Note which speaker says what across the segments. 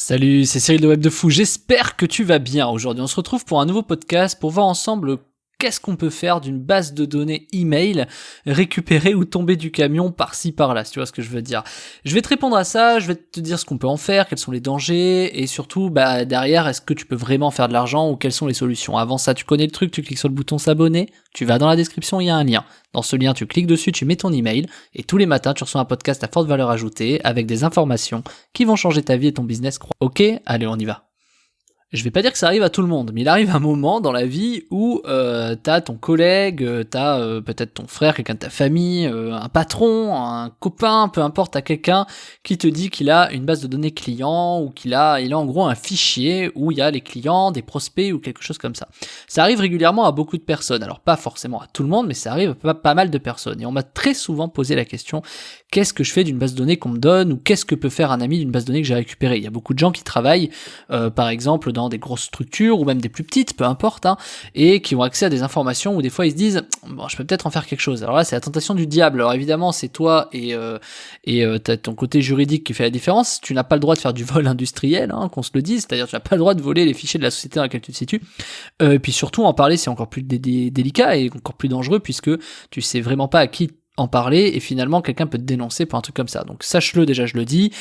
Speaker 1: Salut, c'est Cyril de Web de Fou, j'espère que tu vas bien. Aujourd'hui, on se retrouve pour un nouveau podcast pour voir ensemble qu'est-ce qu'on peut faire d'une base de données email récupérée ou tombée du camion par-ci par-là, si tu vois ce que je veux dire. Je vais te répondre à ça, je vais te dire ce qu'on peut en faire, quels sont les dangers, et surtout, derrière, est-ce que tu peux vraiment faire de l'argent ou quelles sont les solutions. Avant ça, tu connais le truc, tu cliques sur le bouton s'abonner, tu vas dans la description, il y a un lien. Dans ce lien, tu cliques dessus, tu mets ton email, et tous les matins, tu reçois un podcast à forte valeur ajoutée, avec des informations qui vont changer ta vie et ton business. Ok? Allez, on y va. Je vais pas dire que ça arrive à tout le monde, mais il arrive un moment dans la vie où t'as ton collègue, t'as peut-être ton frère, quelqu'un de ta famille, un patron, un copain, peu importe, t'as quelqu'un qui te dit qu'il a une base de données client ou il a en gros un fichier où il y a les clients, des prospects ou quelque chose comme ça. Ça arrive régulièrement à beaucoup de personnes, alors pas forcément à tout le monde, mais ça arrive à pas mal de personnes. Et on m'a très souvent posé la question, qu'est-ce que je fais d'une base de données qu'on me donne ou qu'est-ce que peut faire un ami d'une base de données que j'ai récupérée? Il y a beaucoup de gens qui travaillent, par exemple, dans des grosses structures ou même des plus petites, peu importe, et qui ont accès à des informations où des fois ils se disent bon, je peux peut-être en faire quelque chose. Alors là, c'est la tentation du diable. Alors évidemment, c'est toi et t'as ton côté juridique qui fait la différence. Tu n'as pas le droit de faire du vol industriel, qu'on se le dise, c'est-à-dire tu n'as pas le droit de voler les fichiers de la société dans laquelle tu te situes. Et puis surtout, en parler, c'est encore plus délicat et encore plus dangereux puisque tu sais vraiment pas à qui en parler et finalement quelqu'un peut te dénoncer pour un truc comme ça. Donc sache-le, déjà je le dis,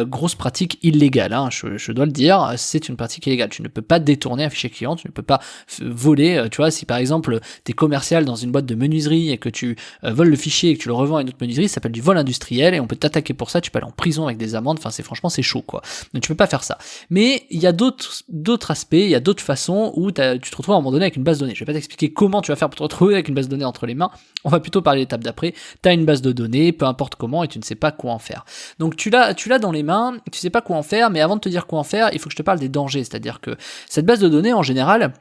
Speaker 1: grosse pratique illégale, je dois le dire, c'est une pratique illégale. Tu ne peux pas détourner un fichier client, tu ne peux pas voler, tu vois, si par exemple t'es commercial dans une boîte de menuiserie et que tu voles le fichier et que tu le revends à une autre menuiserie, ça s'appelle du vol industriel et on peut t'attaquer pour ça, tu peux aller en prison avec des amendes, enfin franchement c'est chaud quoi. Donc tu peux pas faire ça. Mais il y a d'autres aspects, il y a d'autres façons où tu te retrouves à un moment donné avec une base de données. Je vais pas t'expliquer comment tu vas faire pour te retrouver avec une base de données entre les mains, on va plutôt parler l'étape d'après. T'as une base de données, peu importe comment, et tu ne sais pas quoi en faire. Donc tu l'as dans les mains, tu sais pas quoi en faire, mais avant de te dire quoi en faire, il faut que je te parle des dangers, c'est-à-dire que cette base de données, en général,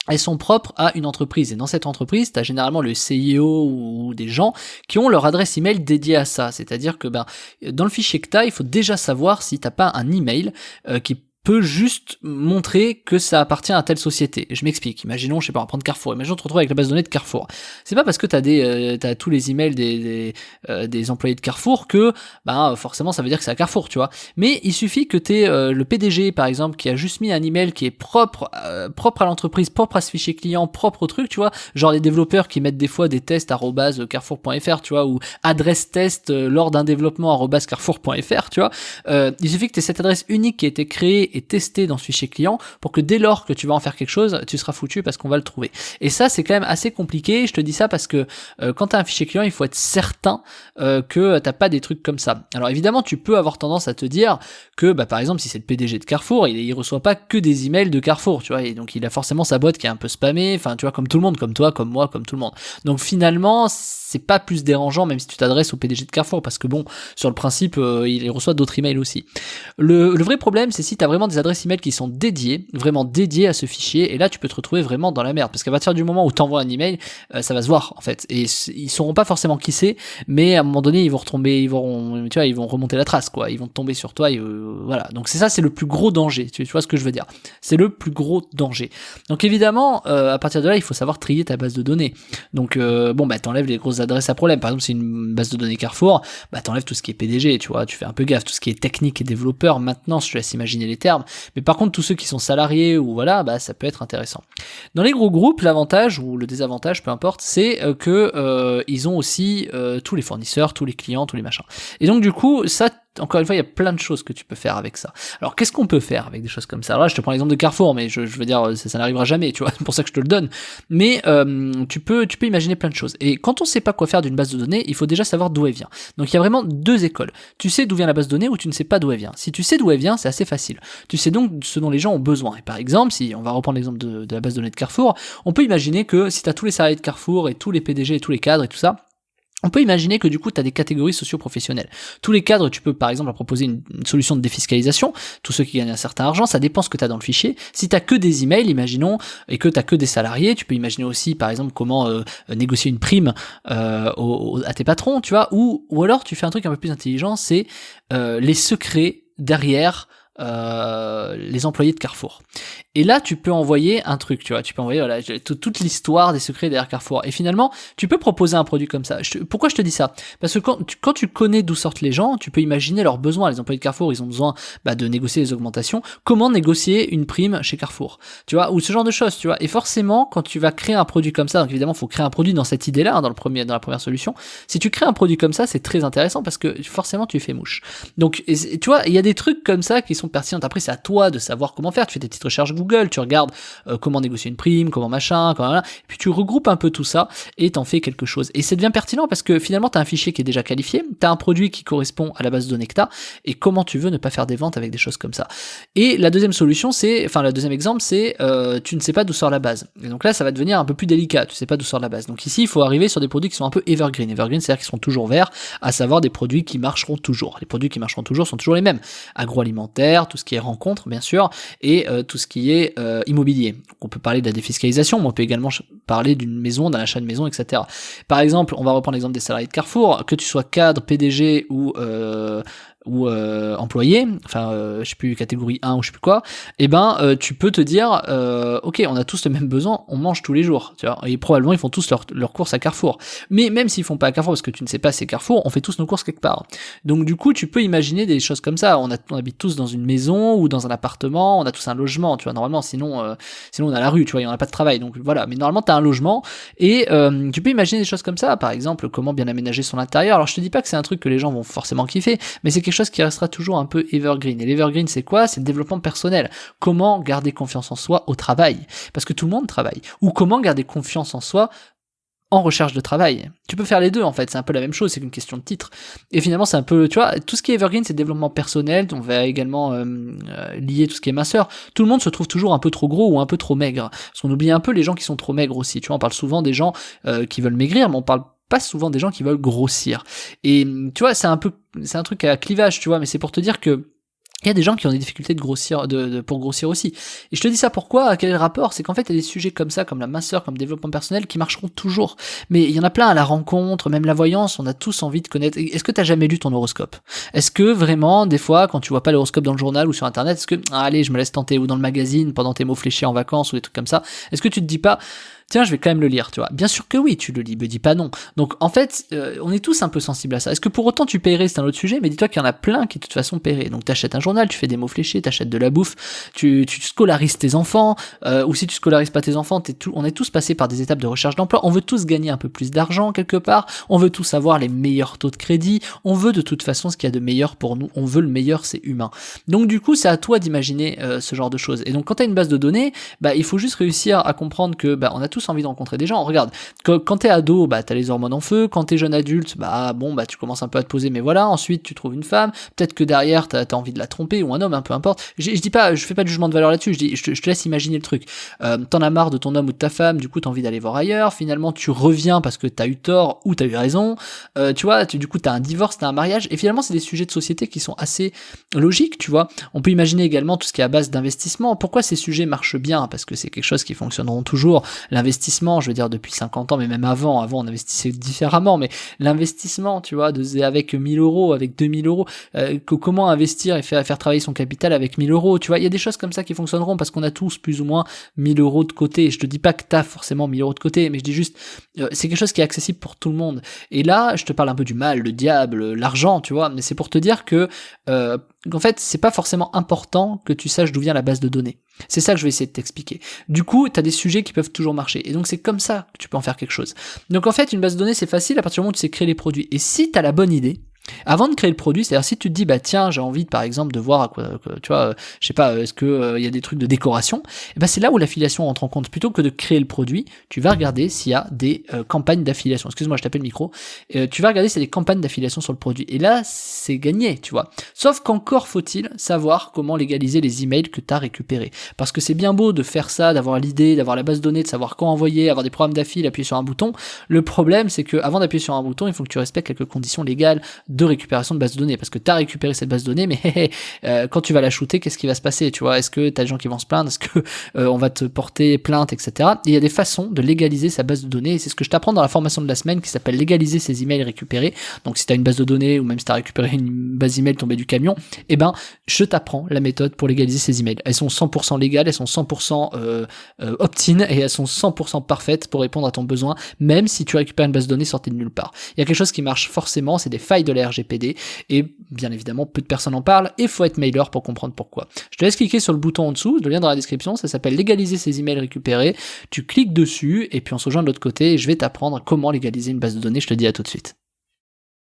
Speaker 1: elles sont propres à une entreprise, et dans cette entreprise, tu as généralement le CIO ou des gens qui ont leur adresse email dédiée à ça, c'est-à-dire que dans le fichier que tu as, il faut déjà savoir si t'as pas un email qui peut juste montrer que ça appartient à telle société. Je m'explique. Imaginons, je sais pas, on va prendre Carrefour. Imaginons, on te retrouve avec la base de données de Carrefour. C'est pas parce que t'as tous les emails des employés de Carrefour que, forcément, ça veut dire que c'est à Carrefour, tu vois. Mais il suffit que t'aies le PDG, par exemple, qui a juste mis un email qui est propre à l'entreprise, propre à ce fichier client, propre au truc, tu vois. Genre les développeurs qui mettent des fois des tests @carrefour.fr, tu vois, ou adresse test lors d'un développement @carrefour.fr, tu vois. Il suffit que t'aies cette adresse unique qui a été créée et testé dans ce fichier client pour que dès lors que tu vas en faire quelque chose, tu seras foutu parce qu'on va le trouver. Et ça, c'est quand même assez compliqué. Je te dis ça parce que quand tu as un fichier client, il faut être certain que t'as pas des trucs comme ça. Alors évidemment, tu peux avoir tendance à te dire que, par exemple, si c'est le PDG de Carrefour, il reçoit pas que des emails de Carrefour, tu vois, et donc il a forcément sa boîte qui est un peu spammée, enfin, tu vois, comme tout le monde, comme toi, comme moi, comme tout le monde. Donc finalement, c'est pas plus dérangeant, même si tu t'adresses au PDG de Carrefour, parce que bon, sur le principe, il reçoit d'autres emails aussi. Le vrai problème, c'est si t'as vraiment des adresses email qui sont vraiment dédiées à ce fichier, et là tu peux te retrouver vraiment dans la merde, parce qu'à partir du moment où t'envoies un email, ça va se voir en fait, et ils sauront pas forcément qui c'est, mais à un moment donné ils vont remonter la trace quoi, ils vont tomber sur toi, et voilà. Donc c'est le plus gros danger, tu vois ce que je veux dire, c'est le plus gros danger. Donc évidemment, à partir de là il faut savoir trier ta base de données. Donc t'enlèves les grosses adresses à problème. Par exemple, c'est une base de données Carrefour, t'enlèves tout ce qui est PDG, tu vois, tu fais un peu gaffe, tout ce qui est technique et développeur, maintenant je te laisse imaginer les termes. Mais par contre, tous ceux qui sont salariés ou voilà, ça peut être intéressant. Dans les gros groupes, l'avantage ou le désavantage, peu importe, c'est que ils ont aussi tous les fournisseurs, tous les clients, tous les machins. Et donc du coup, ça, encore une fois, il y a plein de choses que tu peux faire avec ça. Alors, qu'est-ce qu'on peut faire avec des choses comme ça? Alors là, je te prends l'exemple de Carrefour, mais je veux dire, ça n'arrivera jamais, tu vois, c'est pour ça que je te le donne. Mais tu peux imaginer plein de choses. Et quand on sait pas quoi faire d'une base de données, il faut déjà savoir d'où elle vient. Donc, il y a vraiment deux écoles. Tu sais d'où vient la base de données ou tu ne sais pas d'où elle vient. Si tu sais d'où elle vient, c'est assez facile. Tu sais donc ce dont les gens ont besoin. Et par exemple, si on va reprendre l'exemple de la base de données de Carrefour, on peut imaginer que si tu as tous les salariés de Carrefour et tous les PDG et tous les cadres et tout ça, on peut imaginer que du coup, tu as des catégories socio-professionnelles. Tous les cadres, tu peux par exemple leur proposer une solution de défiscalisation. Tous ceux qui gagnent un certain argent, ça dépend ce que tu as dans le fichier. Si tu as que des emails, imaginons, et que tu as que des salariés, tu peux imaginer aussi par exemple comment négocier une prime à tes patrons, tu vois. Ou alors tu fais un truc un peu plus intelligent, c'est les secrets derrière les employés de Carrefour. Et là, tu peux envoyer un truc, tu vois. Tu peux envoyer voilà, toute l'histoire des secrets derrière Carrefour. Et finalement, tu peux proposer un produit comme ça. Pourquoi je te dis ça? Parce que quand tu connais d'où sortent les gens, tu peux imaginer leurs besoins. Les employés de Carrefour, ils ont besoin de négocier les augmentations. Comment négocier une prime chez Carrefour, tu vois, ou ce genre de choses, tu vois. Et forcément, quand tu vas créer un produit comme ça, donc évidemment, il faut créer un produit dans cette idée-là, hein, dans la première solution. Si tu crées un produit comme ça, c'est très intéressant parce que forcément, tu fais mouche. Donc, tu vois, il y a des trucs comme ça qui sont pertinents. Après, c'est à toi de savoir comment faire. Tu fais des petites recherches Google, tu regardes comment négocier une prime, comment machin, comment et puis tu regroupes un peu tout ça et t'en fais quelque chose. Et ça devient pertinent parce que finalement, t'as un fichier qui est déjà qualifié, t'as un produit qui correspond à la base de données que t'as, et comment tu veux ne pas faire des ventes avec des choses comme ça. Et la deuxième solution, le deuxième exemple, c'est tu ne sais pas d'où sort la base. Et donc là, ça va devenir un peu plus délicat. Tu sais pas d'où sort la base. Donc ici, il faut arriver sur des produits qui sont un peu evergreen. Evergreen, c'est-à-dire qu'ils sont toujours verts, à savoir des produits qui marcheront toujours. Les produits qui marcheront toujours sont toujours les mêmes. Agroalimentaire, tout ce qui est rencontre, bien sûr, et tout ce qui est immobilier. Donc on peut parler de la défiscalisation, mais on peut également parler d'une maison, d'un achat de maison, etc. Par exemple, on va reprendre l'exemple des salariés de Carrefour, que tu sois cadre, PDG ou employé, je sais plus, catégorie 1 ou je sais plus quoi, tu peux te dire ok, on a tous le même besoin, on mange tous les jours, tu vois, et probablement ils font tous leurs courses à Carrefour. Mais même s'ils font pas à Carrefour parce que tu ne sais pas c'est Carrefour, on fait tous nos courses quelque part. Donc du coup, tu peux imaginer des choses comme ça. On habite tous dans une maison ou dans un appartement, on a tous un logement, tu vois, normalement, sinon on a la rue, tu vois, il y en a pas de travail. Donc voilà, mais normalement tu as un logement et tu peux imaginer des choses comme ça, par exemple comment bien aménager son intérieur. Alors je te dis pas que c'est un truc que les gens vont forcément kiffer, mais c'est quelque chose qui restera toujours un peu evergreen. Et l'evergreen, c'est quoi? C'est le développement personnel. Comment garder confiance en soi au travail? Parce que tout le monde travaille. Ou comment garder confiance en soi en recherche de travail. Tu peux faire les deux, en fait. C'est un peu la même chose. C'est qu'une question de titre. Et finalement, c'est un peu, tu vois, tout ce qui est evergreen, c'est développement personnel. On va également lier tout ce qui est minceur. Tout le monde se trouve toujours un peu trop gros ou un peu trop maigre. Parce qu'on oublie un peu les gens qui sont trop maigres aussi. Tu vois, on parle souvent des gens qui veulent maigrir, mais on parle pas souvent des gens qui veulent grossir. Et tu vois, c'est un truc à clivage, tu vois, mais c'est pour te dire que il y a des gens qui ont des difficultés de grossir, pour grossir aussi. Et je te dis ça pourquoi? Quel est le rapport? C'est qu'en fait, il y a des sujets comme ça, comme la minceur, comme le développement personnel, qui marcheront toujours. Mais il y en a plein à la rencontre, même la voyance, on a tous envie de connaître. Est-ce que t'as jamais lu ton horoscope? Est-ce que vraiment, des fois, quand tu vois pas l'horoscope dans le journal ou sur internet, est-ce que, allez, je me laisse tenter, ou dans le magazine, pendant tes mots fléchés en vacances, ou des trucs comme ça, est-ce que tu te dis pas, tiens, je vais quand même le lire, tu vois. Bien sûr que oui, tu le lis, me dis pas non. Donc en fait, on est tous un peu sensibles à ça. Est-ce que pour autant tu paierais, c'est un autre sujet, mais dis-toi qu'il y en a plein qui de toute façon paieraient. Donc t'achètes un journal, tu fais des mots fléchés, t'achètes de la bouffe, tu scolarises tes enfants, ou si tu scolarises pas tes enfants, on est tous passés par des étapes de recherche d'emploi, on veut tous gagner un peu plus d'argent quelque part, on veut tous avoir les meilleurs taux de crédit, on veut de toute façon ce qu'il y a de meilleur pour nous, on veut le meilleur, c'est humain. Donc du coup, c'est à toi d'imaginer ce genre de choses. Et donc quand t'as une base de données, il faut juste réussir à comprendre que on a tous envie de rencontrer des gens. Regarde, quand t'es ado, t'as les hormones en feu. Quand t'es jeune adulte, tu commences un peu à te poser, mais voilà. Ensuite, tu trouves une femme. Peut-être que derrière, t'as envie de la tromper ou un homme, peu importe. Je dis pas, je fais pas de jugement de valeur là-dessus. Je te laisse imaginer le truc. T'en as marre de ton homme ou de ta femme. Du coup, t'as envie d'aller voir ailleurs. Finalement, tu reviens parce que t'as eu tort ou t'as eu raison. Tu vois, du coup, t'as un divorce, t'as un mariage. Et finalement, c'est des sujets de société qui sont assez logiques, tu vois. On peut imaginer également tout ce qui est à base d'investissement. Pourquoi ces sujets marchent bien? Parce que c'est quelque chose qui fonctionneront toujours. L'investissement, je veux dire, depuis 50 ans, mais même avant on investissait différemment, mais l'investissement, tu vois, avec 1000 euros, avec 2000 euros, comment investir et faire travailler son capital avec 1000 euros, tu vois, il y a des choses comme ça qui fonctionneront parce qu'on a tous plus ou moins 1000 euros de côté. Je te dis pas que t'as forcément 1000 euros de côté, mais je dis juste, c'est quelque chose qui est accessible pour tout le monde. Et là, je te parle un peu du mal, le diable, l'argent, tu vois, mais c'est pour te dire que, en fait, c'est pas forcément important que tu saches d'où vient la base de données. C'est ça que je vais essayer de t'expliquer. Du coup, tu as des sujets qui peuvent toujours marcher. Et donc, c'est comme ça que tu peux en faire quelque chose. Donc, en fait, une base de données, c'est facile à partir du moment où tu sais créer les produits. Et si tu as la bonne idée, avant de créer le produit, c'est-à-dire si tu te dis tiens, j'ai envie par exemple de voir à quoi, tu vois, je sais pas, est-ce que il y a des trucs de décoration, et c'est là où l'affiliation entre en compte. Plutôt que de créer le produit, tu vas regarder s'il y a des campagnes d'affiliation. Excuse-moi, je tapais le micro. Tu vas regarder s'il y a des campagnes d'affiliation sur le produit. Et là, c'est gagné, tu vois. Sauf qu'encore faut-il savoir comment légaliser les emails que tu as récupérés. Parce que c'est bien beau de faire ça, d'avoir l'idée, d'avoir la base de données, de savoir quand envoyer, avoir des programmes d'affil, appuyer sur un bouton. Le problème, c'est que avant d'appuyer sur un bouton, il faut que tu respectes quelques conditions légales de récupération de base de données, parce que tu as récupéré cette base de données, mais quand tu vas la shooter, qu'est-ce qui va se passer, tu vois? Est-ce que t'as des gens qui vont se plaindre? Est-ce que on va te porter plainte, etc. Et il y a des façons de légaliser sa base de données, et c'est ce que je t'apprends dans la formation de la semaine qui s'appelle légaliser ses emails récupérés. Donc si t'as une base de données, ou même si t'as récupéré une base email tombée du camion, eh ben, je t'apprends la méthode pour légaliser ces emails. Elles sont 100% légales, elles sont 100% opt-in, et elles sont 100% parfaites pour répondre à ton besoin, même si tu récupères une base de données sortie de nulle part. Il y a quelque chose qui marche forcément, c'est des failles de la RGPD, et bien évidemment, peu de personnes en parlent, et faut être mailer pour comprendre pourquoi. Je te laisse cliquer sur le bouton en dessous, le lien dans la description, ça s'appelle légaliser ses emails récupérés. Tu cliques dessus, et puis on se rejoint de l'autre côté, et je vais t'apprendre comment légaliser une base de données. Je te dis à tout de suite.